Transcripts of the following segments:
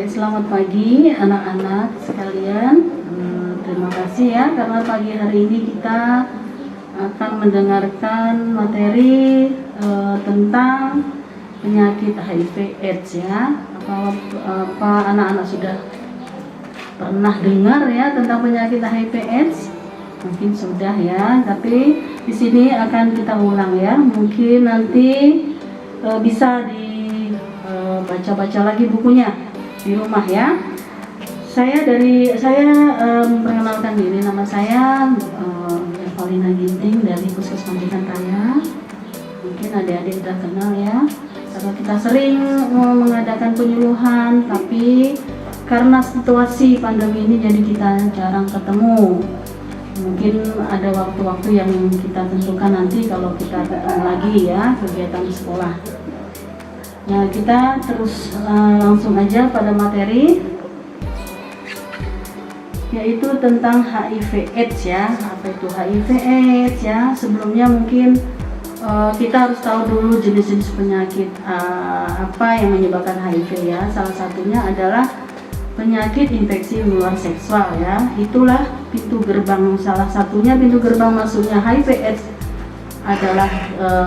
Selamat pagi anak-anak sekalian. Terima kasih ya karena pagi hari ini kita akan mendengarkan materi tentang penyakit HIV/AIDS ya. Apa anak-anak sudah pernah dengar ya tentang penyakit HIV/AIDS? Mungkin sudah ya, tapi di sini akan kita ulang ya. Mungkin nanti bisa baca-baca lagi bukunya di rumah ya. Saya memperkenalkan diri, nama saya Evalina Ginting dari Puskesmas Pantikan Raya. Mungkin adik-adik sudah kenal ya, karena kita sering mengadakan penyuluhan, tapi karena situasi pandemi ini jadi kita jarang ketemu. Mungkin ada waktu-waktu yang kita tentukan nanti kalau kita lagi ya kegiatan di sekolah. Nah, kita terus langsung aja pada materi, yaitu tentang HIV/AIDS ya. Apa itu HIV/AIDS ya? Sebelumnya mungkin kita harus tahu dulu jenis-jenis penyakit apa yang menyebabkan HIV ya. Salah satunya adalah penyakit infeksi menular seksual ya. Itulah pintu gerbang, salah satunya pintu gerbang masuknya HIV/AIDS adalah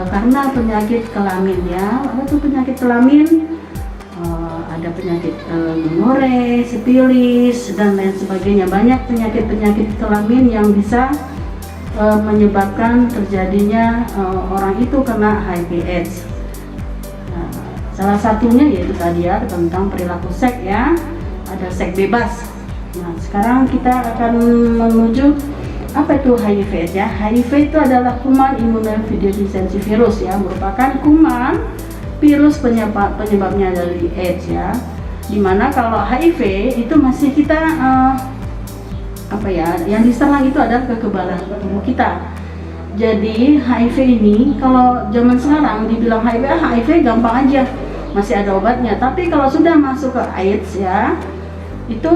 karena penyakit kelamin ya. Apa itu penyakit kelamin? Ada penyakit gonore, sifilis dan lain sebagainya. Banyak penyakit-penyakit kelamin yang bisa menyebabkan terjadinya orang itu kena HIV/AIDS. Nah, salah satunya yaitu tadi ya tentang perilaku seks ya. Ada seks bebas. Nah, sekarang kita akan menuju apa itu HIV/AIDS ya. HIV itu adalah kuman imunodeficiency virus ya, merupakan kuman virus penyebabnya dari AIDS ya. Dimana kalau HIV itu masih kita yang diserang itu adalah kekebalan tubuh kita. Jadi HIV ini kalau zaman sekarang dibilang HIV gampang aja, masih ada obatnya. Tapi kalau sudah masuk ke AIDS ya, itu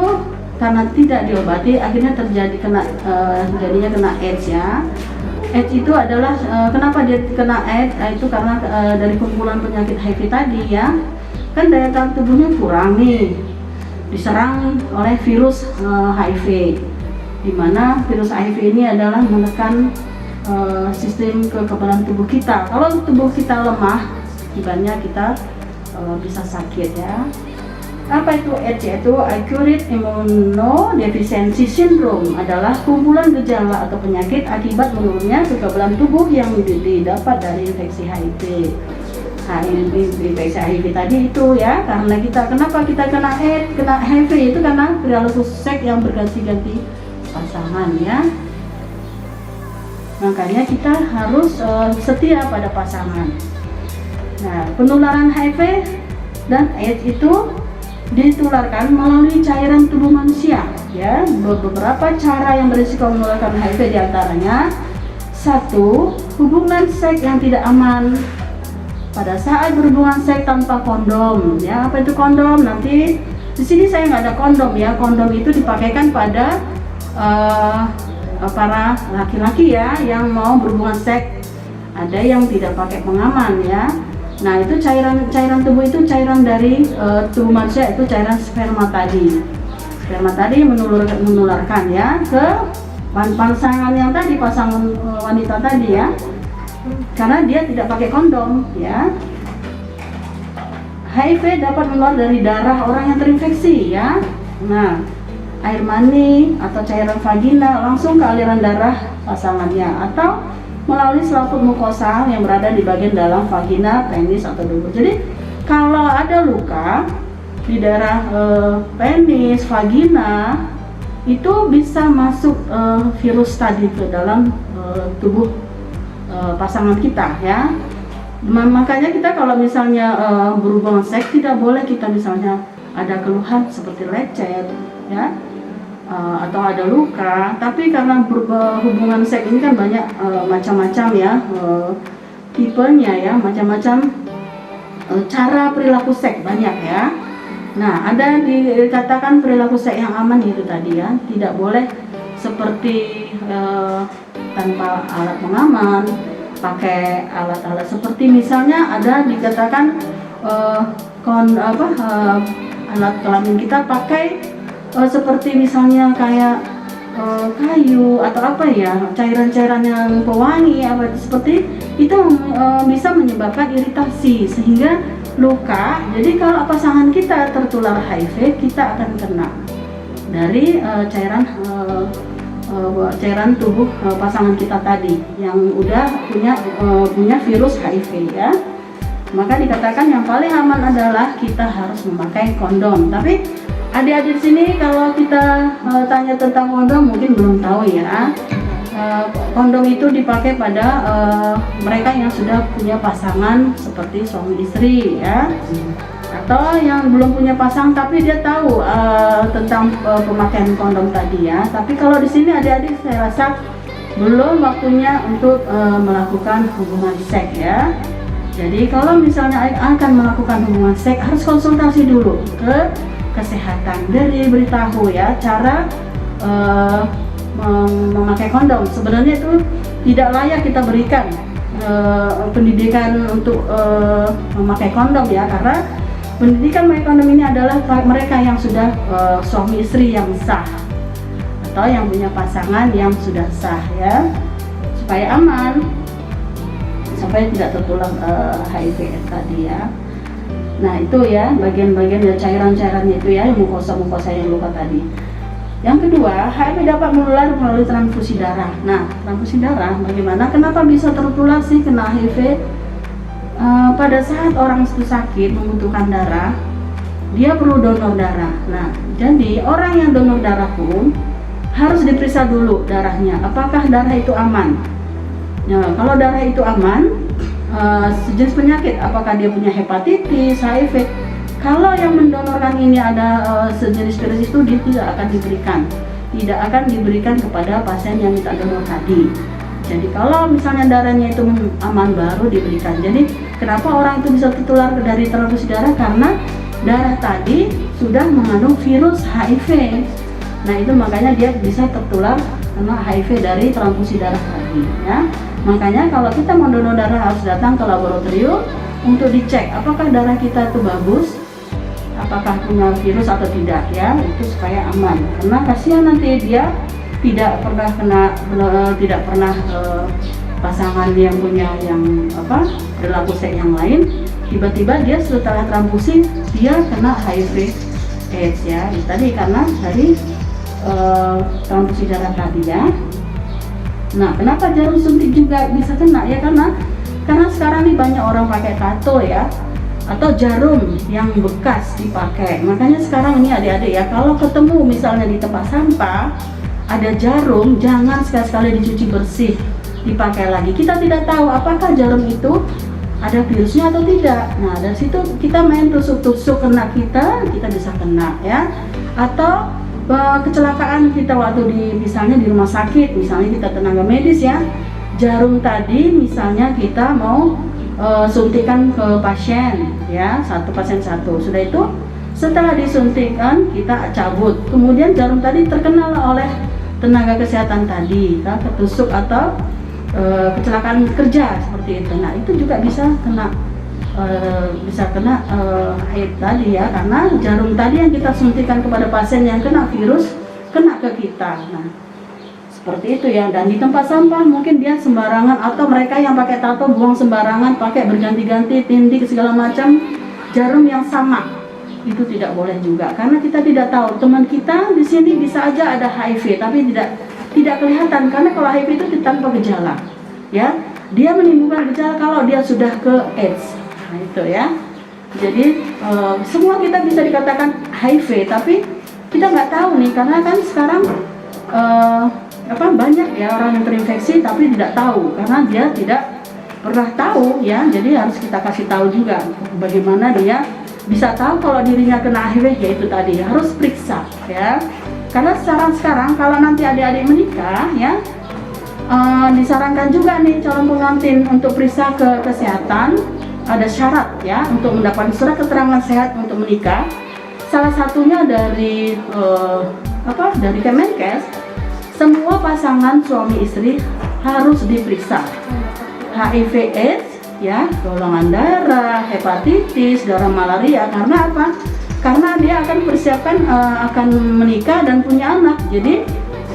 karena tidak diobati akhirnya jadinya kena AIDS ya. AIDS itu adalah kenapa dia kena AIDS? Itu karena dari kumpulan penyakit HIV tadi ya. Kan daya tahan tubuhnya kurang nih, diserang oleh virus HIV. Dimana virus HIV ini adalah menekan sistem kekebalan tubuh kita. Kalau tubuh kita lemah, akibatnya kita bisa sakit ya. Apa itu AIDS? Yaitu Acute Immunodeficiency Syndrome, adalah kumpulan gejala atau penyakit akibat menurunnya kekebalan tubuh yang didapat dari infeksi HIV. Infeksi HIV tadi itu ya, karena kenapa kita kena AIDS, kena HIV itu karena perilaku seks yang berganti-ganti pasangan ya. Makanya kita harus setia pada pasangan. Nah, penularan HIV dan AIDS itu ditularkan melalui cairan tubuh manusia ya. Beberapa cara yang berisiko menularkan HIV diantaranya: 1. Hubungan seks yang tidak aman pada saat berhubungan seks tanpa kondom ya. Apa itu kondom? Nanti di sini saya nggak ada kondom ya. Kondom itu dipakaikan pada para laki-laki ya yang mau berhubungan seks. Ada yang tidak pakai pengaman ya. Nah, itu cairan tubuh itu cairan dari tubuh manusia, itu cairan sperma tadi. Sperma tadi menularkan ya ke pasangan yang tadi, pasangan wanita tadi ya. Karena dia tidak pakai kondom ya. HIV dapat menular dari darah orang yang terinfeksi ya. Nah, air mani atau cairan vagina langsung ke aliran darah pasangannya, atau melalui selaput mukosa yang berada di bagian dalam vagina, penis atau dubur. Jadi kalau ada luka di daerah penis, vagina, itu bisa masuk virus tadi ke dalam tubuh pasangan kita ya. Makanya kita kalau misalnya berhubungan seks, tidak boleh kita misalnya ada keluhan seperti lecet ya, atau ada luka. Tapi karena hubungan seks ini kan banyak macam-macam ya tipenya ya, macam-macam cara perilaku seks banyak ya. Nah, ada dikatakan perilaku seks yang aman itu tadi ya, tidak boleh seperti tanpa alat pengaman, pakai alat-alat seperti misalnya ada dikatakan alat kelamin kita pakai seperti misalnya kayak kayu atau apa ya, cairan-cairan yang pewangi apa seperti itu, bisa menyebabkan iritasi sehingga luka. Jadi kalau pasangan kita tertular HIV, kita akan kena dari cairan tubuh pasangan kita tadi yang udah punya virus HIV ya. Maka dikatakan yang paling aman adalah kita harus memakai kondom. Tapi adik-adik di sini kalau kita tanya tentang kondom mungkin belum tahu ya. Kondom itu dipakai pada mereka yang sudah punya pasangan seperti suami istri ya, atau yang belum punya pasangan tapi dia tahu tentang pemakaian kondom tadi ya. Tapi kalau di sini adik-adik saya rasa belum waktunya untuk melakukan hubungan seks ya. Jadi kalau misalnya akan melakukan hubungan seks harus konsultasi dulu ke kesehatan, dari beritahu ya cara memakai kondom. Sebenarnya itu tidak layak kita berikan pendidikan untuk memakai kondom ya, karena pendidikan memakai kondom ini adalah mereka yang sudah suami istri yang sah atau yang punya pasangan yang sudah sah ya, supaya aman, supaya tidak tertular HIV tadi ya. Nah itu ya bagian-bagian ya, cairan-cairannya itu ya, yang mukosa yang luka tadi. Yang kedua, HIV dapat menular melalui transfusi darah. Nah, transfusi darah bagaimana? Kenapa bisa tertular sih kena HIV? Pada saat orang itu sakit membutuhkan darah, dia perlu donor darah. Nah, jadi orang yang donor darah pun harus diperiksa dulu darahnya, apakah darah itu aman. Nah, kalau darah itu aman, sejenis penyakit, apakah dia punya hepatitis, HIV. Kalau yang mendonorkan ini ada sejenis virus itu, dia tidak akan diberikan kepada pasien yang minta donor tadi. Jadi kalau misalnya darahnya itu aman baru diberikan. Jadi kenapa orang itu bisa tertular dari transfusi darah? Karena darah tadi sudah mengandung virus HIV. Nah itu makanya dia bisa tertular karena HIV dari transfusi darah tadi ya. Makanya kalau kita mau donor darah harus datang ke laboratorium untuk dicek apakah darah kita itu bagus, apakah punya virus atau tidak ya, itu supaya aman. Karena kasihan nanti dia tidak pernah pasangan yang punya perilaku seks yang lain, tiba-tiba dia setelah transfusi dia kena HIV AIDS ya. Tadi karena dari transfusi darah tadi ya. Nah, kenapa jarum suntik juga bisa kena ya? Karena sekarang nih banyak orang pakai tato ya, atau jarum yang bekas dipakai. Makanya sekarang ini adik-adik ya, kalau ketemu misalnya di tempat sampah ada jarum, jangan sekali-sekali dicuci bersih, dipakai lagi. Kita tidak tahu apakah jarum itu ada virusnya atau tidak. Nah dari situ kita main tusuk-tusuk kena kita bisa kena ya. Atau kecelakaan kita waktu misalnya di rumah sakit, misalnya kita tenaga medis ya, jarum tadi misalnya kita mau suntikan ke pasien ya, satu pasien satu. Sudah itu setelah disuntikan kita cabut, kemudian jarum tadi terkenal oleh tenaga kesehatan tadi, ketusuk atau kecelakaan kerja seperti itu. Nah itu juga bisa kena AIDS tadi ya, karena jarum tadi yang kita suntikan kepada pasien yang kena virus kena ke kita. Nah seperti itu ya. Dan di tempat sampah mungkin dia sembarangan, atau mereka yang pakai tato buang sembarangan, pakai berganti-ganti tindik segala macam jarum yang sama, itu tidak boleh juga, karena kita tidak tahu teman kita di sini bisa aja ada HIV tapi tidak kelihatan, karena kalau HIV itu tanpa gejala ya, dia menimbulkan gejala kalau dia sudah ke AIDS. Nah itu ya, jadi semua kita bisa dikatakan HIV tapi kita nggak tahu nih, karena kan sekarang banyak ya orang yang terinfeksi tapi tidak tahu, karena dia tidak pernah tahu ya. Jadi harus kita kasih tahu juga bagaimana dia bisa tahu kalau dirinya kena HIV, yaitu tadi harus periksa ya. Karena sekarang kalau nanti adik-adik menikah ya, disarankan juga nih calon pengantin untuk periksa ke kesehatan. Ada syarat ya untuk mendapatkan surat keterangan sehat untuk menikah. Salah satunya dari Kemenkes, semua pasangan suami istri harus diperiksa HIV/AIDS ya, golongan darah, hepatitis, darah malaria. Karena apa? karena dia akan persiapkan akan menikah dan punya anak. Jadi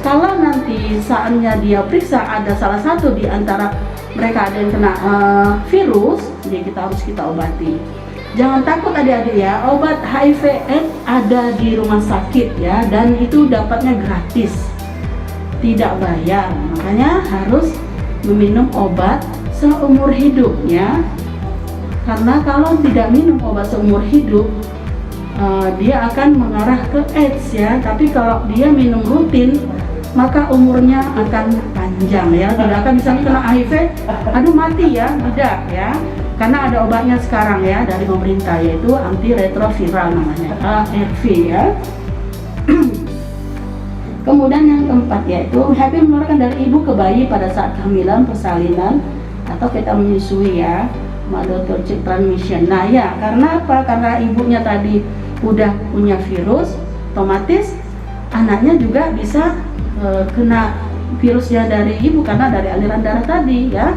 kalau nanti saatnya dia periksa ada salah satu di antara mereka ada yang kena virus, jadi kita obati. Jangan takut adik-adik ya, obat HIV/AIDS ada di rumah sakit ya, dan itu dapatnya gratis, tidak bayar. Makanya harus meminum obat seumur hidup ya. Karena kalau tidak minum obat seumur hidup, dia akan mengarah ke AIDS ya. Tapi kalau dia minum rutin, maka umurnya akan panjang ya. Tidak akan bisa kena HIV, aduh mati ya, tidak ya. Karena ada obatnya sekarang ya dari pemerintah, yaitu antiretroviral namanya, ARV ya. Kemudian yang keempat yaitu HIV menularkan dari ibu ke bayi pada saat kehamilan, persalinan, atau kita menyusui ya, mother to child transmission. Nah ya, karena apa? Karena ibunya tadi udah punya virus, otomatis anaknya juga bisa kena virusnya dari ibu karena dari aliran darah tadi ya.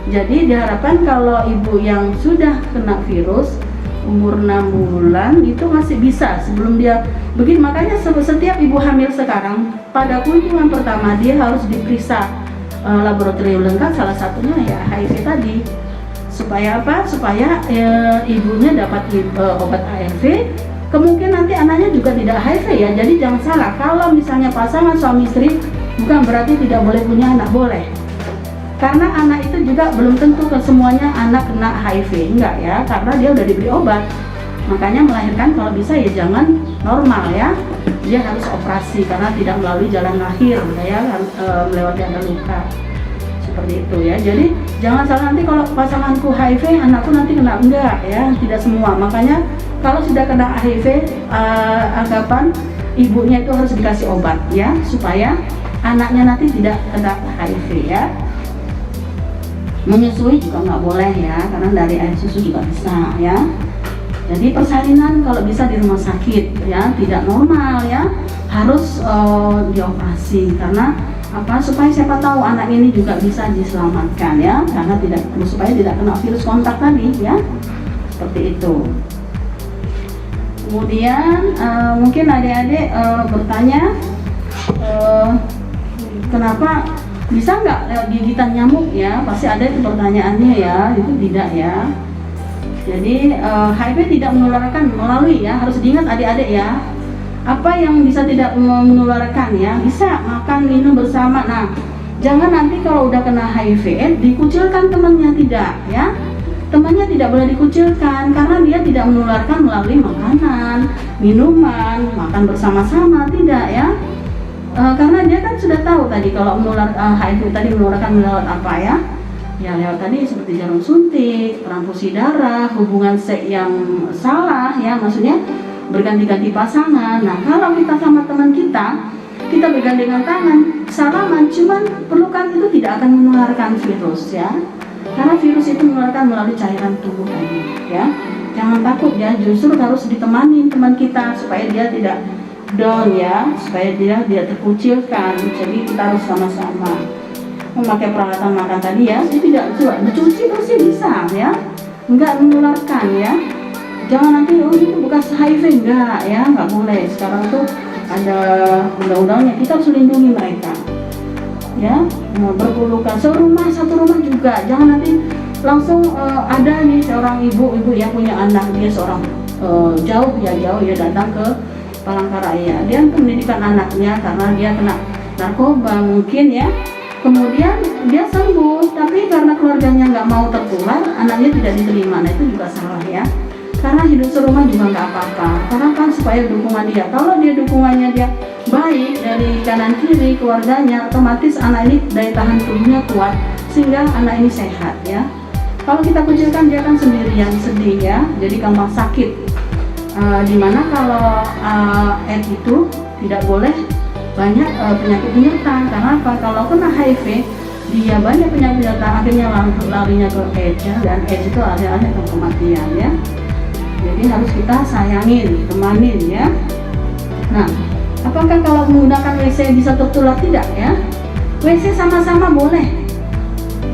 Jadi diharapkan kalau ibu yang sudah kena virus umur 6 bulan itu masih bisa sebelum dia begini. Makanya setiap ibu hamil sekarang pada kunjungan pertama dia harus diperiksa laboratorium lengkap, salah satunya ya HIV tadi. Supaya apa? Supaya ibunya dapat obat ARV. Kemungkinan nanti anaknya juga tidak HIV ya. Jadi jangan salah, kalau misalnya pasangan suami istri bukan berarti tidak boleh punya anak, boleh. Karena anak itu juga belum tentu ke semuanya anak kena HIV, enggak ya, karena dia udah diberi obat. Makanya melahirkan kalau bisa ya jangan normal ya, dia harus operasi karena tidak melalui jalan lahir ya, melewati ada luka seperti itu ya. Jadi jangan salah, nanti kalau pasanganku HIV anakku nanti kena, enggak ya, tidak semua. Makanya kalau sudah kena HIV anggapan ibunya itu harus dikasih obat ya, supaya anaknya nanti tidak kena HIV ya. Menyusui juga nggak boleh ya, karena dari air susu juga bisa ya. Jadi persalinan kalau bisa di rumah sakit ya, tidak normal ya, harus dioperasi. Karena apa? Supaya siapa tahu anak ini juga bisa diselamatkan ya, karena supaya tidak kena virus kontak tadi ya, seperti itu. Kemudian mungkin adik-adik bertanya, kenapa bisa nggak lewat gigitan nyamuk ya? Pasti ada itu pertanyaannya ya, itu tidak ya. Jadi HIV tidak menularkan melalui ya, harus diingat adik-adik ya. Apa yang bisa tidak menularkan ya? Bisa makan, minum bersama. Nah, jangan nanti kalau udah kena HIV dikucilkan temannya, tidak ya. Temannya tidak boleh dikucilkan karena dia tidak menularkan melalui makanan, minuman, makan bersama-sama, tidak ya. Karena dia kan sudah tahu tadi kalau menular HIV tadi menularkan lewat apa ya? Ya lewat tadi seperti jarum suntik, transfusi darah, hubungan seks yang salah ya, maksudnya berganti-ganti pasangan. Nah kalau kita sama teman kita bergandengan tangan, salaman, cuman pelukan itu tidak akan menularkan virus ya. Karena virus itu menularkan melalui cairan tubuh tadi ya. Jangan takut ya, justru harus ditemani teman kita supaya dia tidak down ya, supaya dia terkucilkan. Jadi kita harus sama-sama memakai peralatan makan tadi ya. Jadi tidak coba dicuci bersih bisa ya, enggak menularkan ya. Jangan nanti itu bekas HIV, enggak ya, enggak boleh. Sekarang tuh ada undang-undangnya, kita harus lindungi mereka ya. Berpelukan satu rumah juga, jangan nanti langsung ada nih seorang ibu yang punya anak, dia seorang jauh ya datang ke Palangkaraya, dia pendidikan anaknya karena dia kena narkoba mungkin ya, kemudian dia sembuh tapi karena keluarganya nggak mau tertular, anaknya tidak diterima. Nah itu juga salah ya, karena hidup serumah juga nggak apa-apa, karena kan supaya dukungan dia, kalau dia dukungannya dia baik dari kanan kiri keluarganya, otomatis anak ini daya tahan tubuhnya kuat sehingga anak ini sehat ya. Kalau kita kucilkan dia kan sendirian, sedih ya, jadi gampang sakit. Dimana kalau AIDS itu tidak boleh banyak penyakit penyerta. Karena apa? Kalau kena HIV dia banyak penyakit penyerta, akhirnya larinya ke AIDS ya, dan AIDS itu akhirnya ke kematian ya. Jadi harus kita sayangin, temanin ya. Nah, apakah kalau menggunakan WC bisa tertular? Tidak ya. WC sama-sama boleh.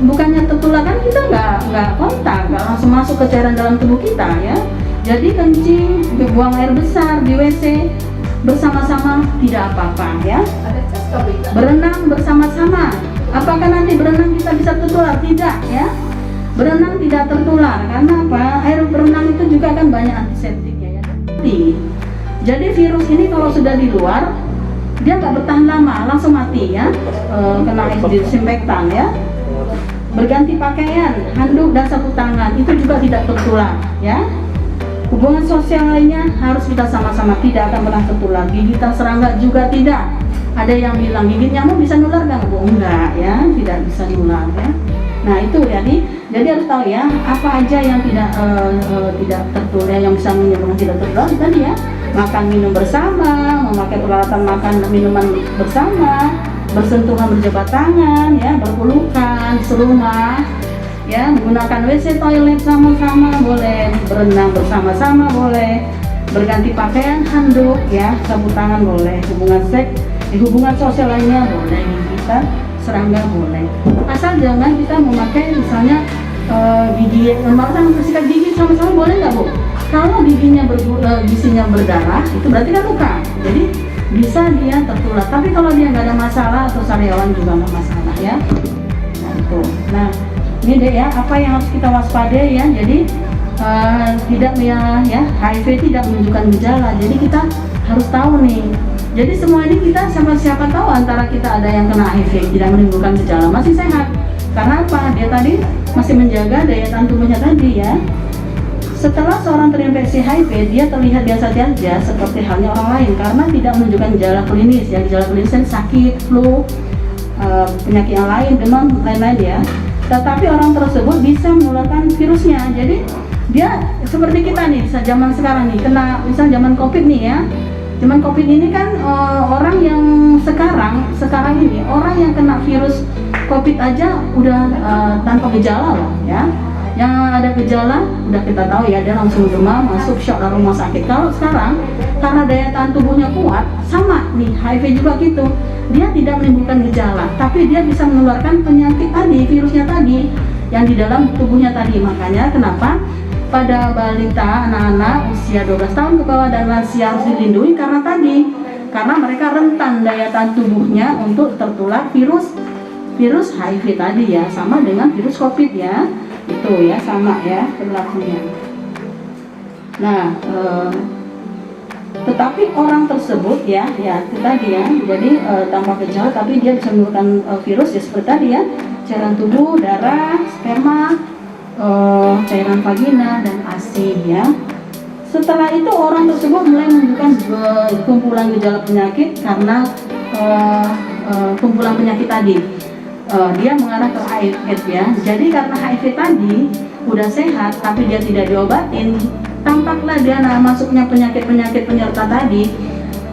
Bukannya tertular kan kita nggak kontak, nggak langsung masuk ke cairan dalam tubuh kita ya. Jadi kencing, buang air besar di WC bersama-sama tidak apa-apa ya. Berenang bersama-sama, apakah nanti berenang kita bisa tertular? Tidak ya. Berenang tidak tertular karena apa? Air berenang itu juga kan banyak antiseptiknya ya. Jadi virus ini kalau sudah di luar, dia nggak bertahan lama, langsung mati ya. Kena disinfektan ya. Berganti pakaian, handuk dan sapu tangan itu juga tidak tertular ya. Hubungan sosial lainnya harus kita sama-sama, tidak akan pernah tertular. Gigitan serangga juga tidak. Ada yang bilang gigit nyamuk bisa nular nggak? Bu? Enggak ya, tidak bisa nular ya. Nah itu jadi harus tahu ya apa aja yang tidak tertular, yang bisa menyebabkan tidak tertular tadi ya. Makan minum bersama, memakai peralatan makan minuman bersama, bersentuhan berjabat tangan ya, berpelukan serumah ya, menggunakan WC toilet sama-sama boleh, berenang bersama-sama boleh, berganti pakaian, handuk ya, sapu tangan boleh, hubungan seks, hubungan sosial lainnya boleh, kita serangga boleh, asal jangan kita memakai misalnya gigi, orang bersikat gigi sama-sama boleh nggak Bu? Kalau giginya gisinya berdarah itu berarti kan luka, jadi bisa dia tertular. Tapi kalau dia nggak ada masalah atau sariawan juga nggak masalah ya. Nah itu. Nah ini deh ya apa yang harus kita waspadai ya. Jadi tidak ya HIV tidak menunjukkan gejala. Jadi kita harus tahu nih. Jadi semua ini kita siapa tahu antara kita ada yang kena HIV tidak menimbulkan gejala masih sehat. Karena apa? Dia tadi masih menjaga daya tahan tubuhnya tadi ya. Setelah seorang terinfeksi HIV, dia terlihat biasa saja seperti halnya orang lain karena tidak menunjukkan gejala klinis. Yang gejala klinis sakit, flu, penyakit yang lain, demam, lain-lain ya. Tetapi orang tersebut bisa menularkan virusnya. Jadi dia seperti kita nih, zaman sekarang nih, kena misal zaman COVID nih ya. Zaman COVID ini kan orang yang sekarang ini orang yang kena virus COVID aja udah tanpa gejala loh ya. Yang ada gejala udah kita tahu ya, dia langsung demam, masuk shock dari rumah sakit. Kalau sekarang karena daya tahan tubuhnya kuat, sama nih HIV juga gitu, dia tidak menimbulkan gejala tapi dia bisa menularkan penyakit tadi, virusnya tadi yang di dalam tubuhnya tadi. Makanya kenapa pada balita, anak-anak usia 12 tahun ke bawah dan lansia harus dilindungi karena mereka rentan daya tahan tubuhnya untuk tertular virus HIV tadi ya, sama dengan virus COVID ya. Itu ya sama ya berlakunya. Nah tetapi orang tersebut ya itu tadi ya, jadi tanpa gejala tapi dia bisa menularkan virus ya seperti tadi ya, cairan tubuh, darah, sperma, cairan vagina dan ASI ya. Setelah itu orang tersebut mulai menunjukkan kumpulan gejala penyakit karena kumpulan penyakit tadi. Dia mengarah ke AIDS ya. Jadi karena HIV tadi udah sehat tapi dia tidak diobatin, tampaklah dia masuknya penyakit penyerta tadi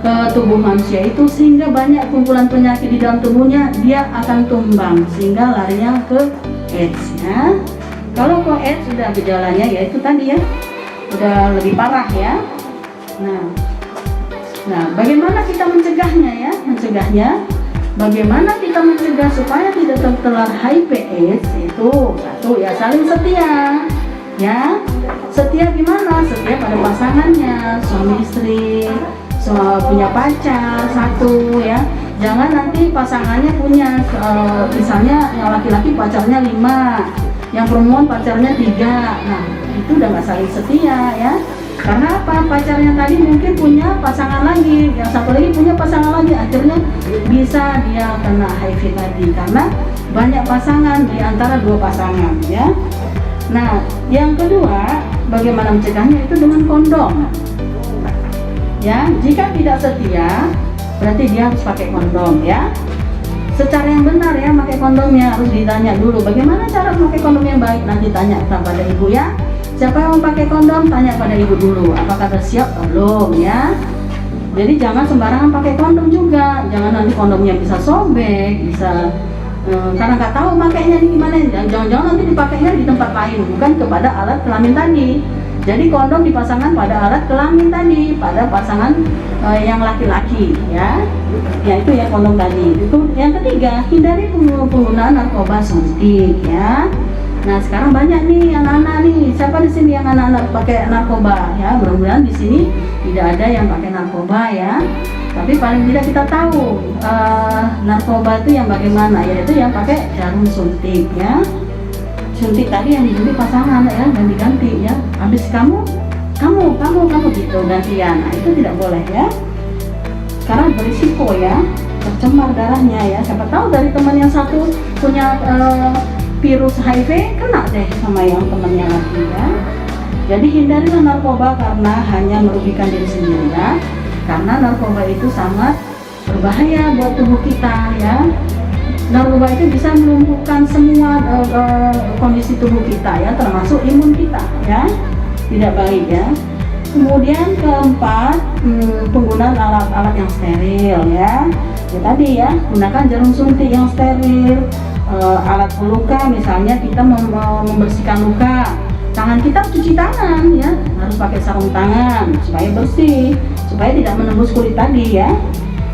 ke tubuh manusia itu sehingga banyak kumpulan penyakit di dalam tubuhnya, dia akan tumbang sehingga larinya ke AIDS ya. Kalau ke AIDS sudah gejalanya ya itu tadi ya, udah lebih parah ya. Nah bagaimana kita mencegahnya ya? Bagaimana kita mencegah supaya tidak tertular HIV/AIDS? Itu satu ya, saling setia ya. Setia gimana? Setia pada pasangannya, suami istri, punya pacar satu ya. Jangan nanti pasangannya punya misalnya yang laki-laki pacarnya 5, yang perempuan pacarnya 3. Nah itu udah nggak saling setia ya. Karena apa? Pacarnya tadi mungkin punya pasangan lagi, yang satu lagi punya pasangan lagi, akhirnya bisa dia kena HIV tadi karena banyak pasangan di antara 2 pasangan ya. Nah yang kedua, bagaimana mencegahnya? Itu dengan kondom ya. Jika tidak setia berarti dia harus pakai kondom ya. Secara yang benar ya, pakai kondomnya harus ditanya dulu bagaimana cara memakai kondom yang baik. Nanti tanya kepada ibu ya. Siapa yang mau pakai kondom, tanya pada ibu dulu apakah sudah siap atau belum ya. Jadi jangan sembarangan pakai kondom juga, jangan nanti kondomnya bisa sobek, bisa karena nggak tahu makainya ini gimana. Jangan-jangan nanti dipakainya di tempat lain, bukan kepada alat kelamin tadi. Jadi kondom dipasangkan pada alat kelamin tadi, pada pasangan yang laki-laki ya. Ya itu ya kondom tadi. Itu yang ketiga, hindari penggunaan narkoba suntik ya. Nah sekarang banyak nih anak-anak nih, siapa di sini yang anak-anak pakai narkoba ya? Mudah-mudahan di sini tidak ada yang pakai narkoba ya. Tapi paling tidak kita tahu narkoba itu yang bagaimana, yaitu yang pakai jarum suntik ya. Suntik tadi yang disuntik pasangan ya, ganti-ganti ya. Habis kamu gitu gantian. Nah, itu tidak boleh ya. Karena berisiko ya, tercemar darahnya ya. Siapa tahu dari teman yang satu punya virus HIV kena deh sama yang temannya lagi ya. Jadi hindarilah narkoba karena hanya merugikan diri sendiri ya. Karena narkoba itu sangat berbahaya buat tubuh kita ya. Narkoba itu bisa melumpuhkan semua kondisi tubuh kita ya, termasuk imun kita ya. Tidak baik ya. Kemudian keempat, penggunaan alat-alat yang steril ya. Ya tadi ya, gunakan jarum suntik yang steril, alat peluka misalnya kita membersihkan luka. Tangan kita cuci tangan ya, harus pakai sarung tangan supaya bersih, supaya tidak menembus kulit tadi ya.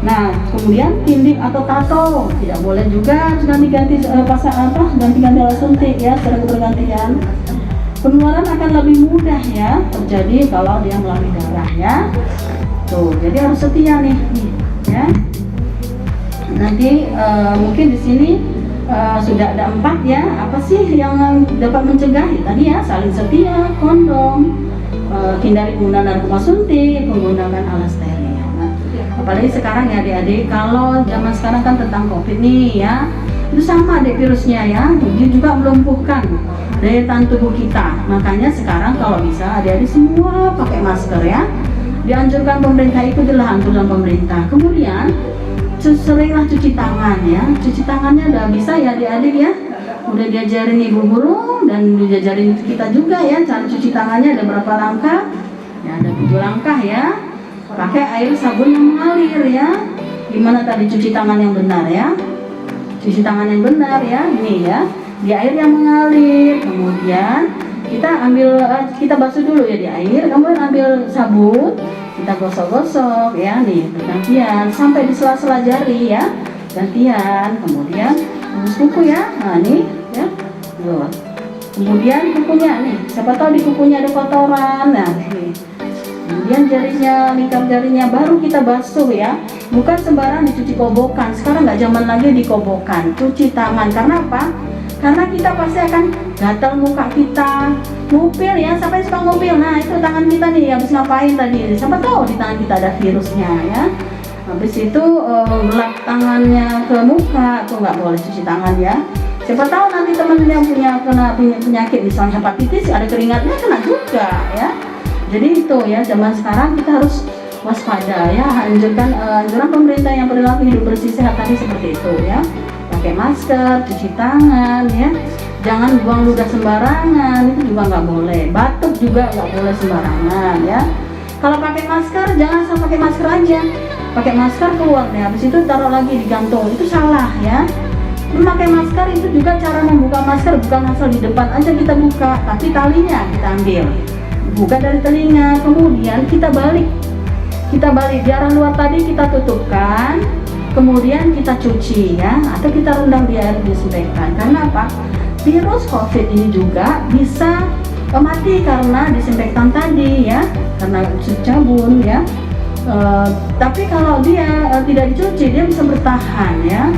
Nah, kemudian tindik atau tato tidak boleh juga ganti-ganti ganti-ganti alat suntik ya, secara bergantian. Penularan akan lebih mudah ya terjadi kalau dia melalui darah ya. Tuh, jadi harus setia nih ya. Nanti mungkin di sini sudah ada 4 ya. Apa sih yang dapat mencegah? Tadi ya, saling setia, kondom, hindari penggunaan narkoba suntik, menggunakan alat steril. Nah, apalagi sekarang ya adik-adik, kalau zaman sekarang kan tentang COVID nih ya, itu sama deh virusnya ya, dia juga melumpuhkan daya tahan tubuh kita. Makanya sekarang kalau bisa adik-adik semua pakai masker ya. Dianjurkan pemerintah, ikutilah anjuran pemerintah. Kemudian seringlah cuci tangan ya. Cuci tangannya udah bisa ya adik-adik ya. Udah diajarin ibu guru dan diajarin kita juga ya, cara cuci tangannya ada berapa langkah? Ya ada 7 langkah ya. Pakai air sabun yang mengalir ya. Gimana tadi cuci tangan yang benar ya? Cuci tangan yang benar ya, ini ya. Di air yang mengalir, kemudian kita basuh dulu ya di air, kemudian ambil sabun, kita gosok-gosok ya nih bergantian sampai di sela-sela jari ya, gantian. Kemudian lurus kuku ya, nah nih ya, tuh. Kemudian kukunya nih, siapa tahu di kukunya ada kotoran, nah nih. Kemudian jarinya, lingkar jarinya baru kita basuh ya. Bukan sembarang dicuci kobokan. Sekarang nggak zaman lagi di kobokan. Cuci tangan. Karena apa? Karena kita pasti akan gatal muka kita, ngupil ya. Siapa yang suka ngupil? Nah itu tangan kita nih habis ngapain tadi? Siapa tahu di tangan kita ada virusnya ya. Habis itu lap tangannya ke muka, tuh nggak boleh cuci tangan ya. Siapa tahu nanti temennya kena penyakit misalnya hepatitis, ada keringatnya kena juga ya. Jadi itu ya, zaman sekarang kita harus waspada ya. Anjuran pemerintah yang perilaku hidup bersih sehat tadi seperti itu ya. Pakai masker, cuci tangan ya. Jangan buang ludah sembarangan, itu juga nggak boleh. Batuk juga nggak boleh sembarangan ya. Kalau pakai masker, jangan asal pakai masker aja. Pakai masker keluar deh, habis itu taruh lagi di gantung. Itu salah ya. Memakai masker itu juga cara membuka masker bukan asal di depan aja kita buka, tapi talinya kita ambil. Buka dari telinga, kemudian kita balik di arah luar tadi kita tutupkan, kemudian kita cuci ya, atau kita rendam di air disinfektan. Karena apa? Virus COVID ini juga bisa mati karena disinfektan tadi ya, karena sabun ya. Tapi kalau dia tidak dicuci, dia bisa bertahan ya.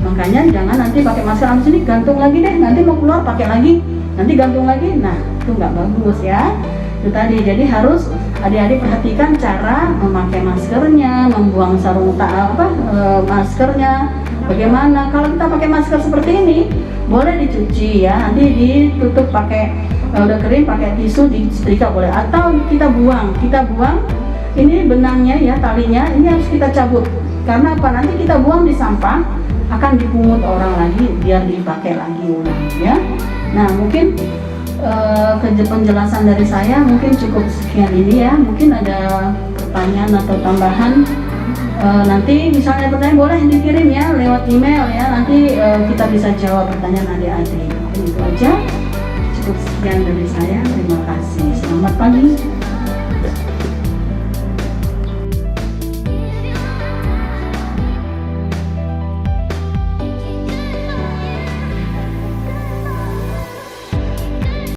Makanya jangan nanti pakai masker habis ini gantung lagi deh, nanti mau keluar pakai lagi, nanti gantung lagi. Nah itu nggak bagus ya. Itu tadi, jadi harus adik-adik perhatikan cara memakai maskernya, membuang maskernya bagaimana. Kalau kita pakai masker seperti ini boleh dicuci ya, nanti ditutup pakai udah kering pakai tisu disetrika boleh, atau kita buang ini benangnya ya, talinya ini harus kita cabut. Karena apa? Nanti kita buang di sampah, akan dipungut orang lagi biar dipakai lagi ulang ya. Nah mungkin penjelasan dari saya mungkin cukup sekian ini ya. Mungkin ada pertanyaan atau tambahan, nanti misalnya pertanyaan boleh dikirim ya lewat email ya, nanti kita bisa jawab pertanyaan adik-adik. Mungkin itu aja, cukup sekian dari saya. Terima kasih, selamat pagi.